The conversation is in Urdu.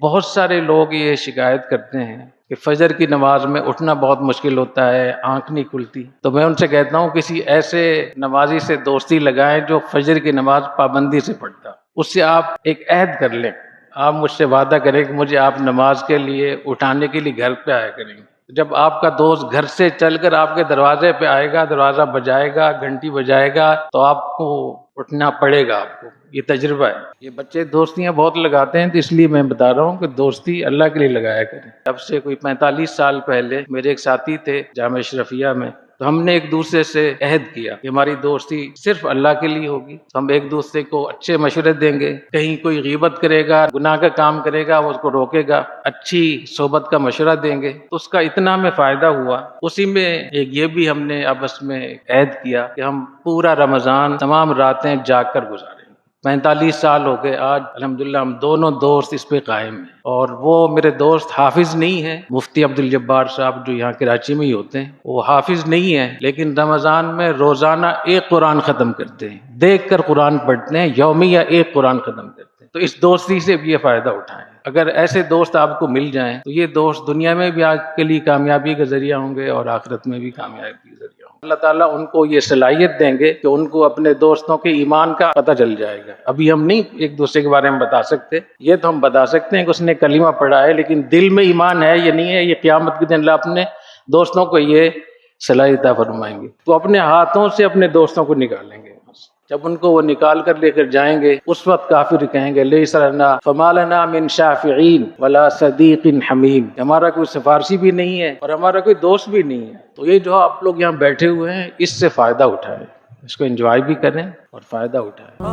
بہت سارے لوگ یہ شکایت کرتے ہیں کہ فجر کی نماز میں اٹھنا بہت مشکل ہوتا ہے، آنکھ نہیں کھلتی۔ تو میں ان سے کہتا ہوں کسی ایسے نمازی سے دوستی لگائیں جو فجر کی نماز پابندی سے پڑھتا، اس سے آپ ایک عہد کر لیں، آپ مجھ سے وعدہ کریں کہ مجھے آپ نماز کے لیے اٹھانے کے لیے گھر پہ آیا کریں گے۔ جب آپ کا دوست گھر سے چل کر آپ کے دروازے پہ آئے گا، دروازہ بجائے گا، گھنٹی بجائے گا، تو آپ کو اٹھنا پڑے گا۔ آپ کو یہ تجربہ ہے۔ یہ بچے دوستیاں بہت لگاتے ہیں، تو اس لیے میں بتا رہا ہوں کہ دوستی اللہ کے لیے لگایا کریں۔ اب سے کوئی 45 سال پہلے میرے ایک ساتھی تھے جامعہ اشرفیہ میں، تو ہم نے ایک دوسرے سے عہد کیا کہ ہماری دوستی صرف اللہ کے لیے ہوگی۔ ہم ایک دوسرے کو اچھے مشورے دیں گے، کہیں کوئی غیبت کرے گا، گناہ کا کام کرے گا، وہ اس کو روکے گا، اچھی صحبت کا مشورہ دیں گے۔ تو اس کا اتنا ہمیں فائدہ ہوا، اسی میں ایک یہ بھی ہم نے آپس میں عہد کیا کہ ہم پورا رمضان تمام راتیں جاگ کر گزاریں۔ 45 سال ہو گئے آج، الحمدللہ ہم دونوں دوست اس پہ قائم ہیں۔ اور وہ میرے دوست حافظ نہیں ہیں، مفتی عبدالجبار صاحب جو یہاں کراچی میں ہی ہوتے ہیں، وہ حافظ نہیں ہیں، لیکن رمضان میں روزانہ ایک قرآن ختم کرتے ہیں، دیکھ کر قرآن پڑھتے ہیں، یومیہ ایک قرآن ختم کرتے ہیں۔ تو اس دوستی سے بھی یہ فائدہ اٹھائیں۔ اگر ایسے دوست آپ کو مل جائیں تو یہ دوست دنیا میں بھی آپ کے لیے کامیابی کا ذریعہ ہوں گے اور آخرت میں بھی کامیابی کا ذریعہ ہوں گے۔ اللہ تعالیٰ ان کو یہ صلاحیت دیں گے کہ ان کو اپنے دوستوں کے ایمان کا پتہ چل جائے گا۔ ابھی ہم نہیں ایک دوسرے کے بارے میں بتا سکتے، یہ تو ہم بتا سکتے ہیں کہ اس نے کلمہ پڑھا ہے، لیکن دل میں ایمان ہے یا نہیں ہے، یہ قیامت کے دن اللہ اپنے دوستوں کو یہ صلاحیت عطا فرمائیں گے۔ تو اپنے ہاتھوں سے اپنے دوستوں کو نکالیں گے۔ جب ان کو وہ نکال کر لے کر جائیں گے، اس وقت کافر کہیں گے لیس لنا فما لنا من شافعین ولا صدیق حمیم، ہمارا کوئی سفارشی بھی نہیں ہے اور ہمارا کوئی دوست بھی نہیں ہے۔ تو یہ جو آپ لوگ یہاں بیٹھے ہوئے ہیں، اس سے فائدہ اٹھائیں، اس کو انجوائے بھی کریں اور فائدہ اٹھائیں۔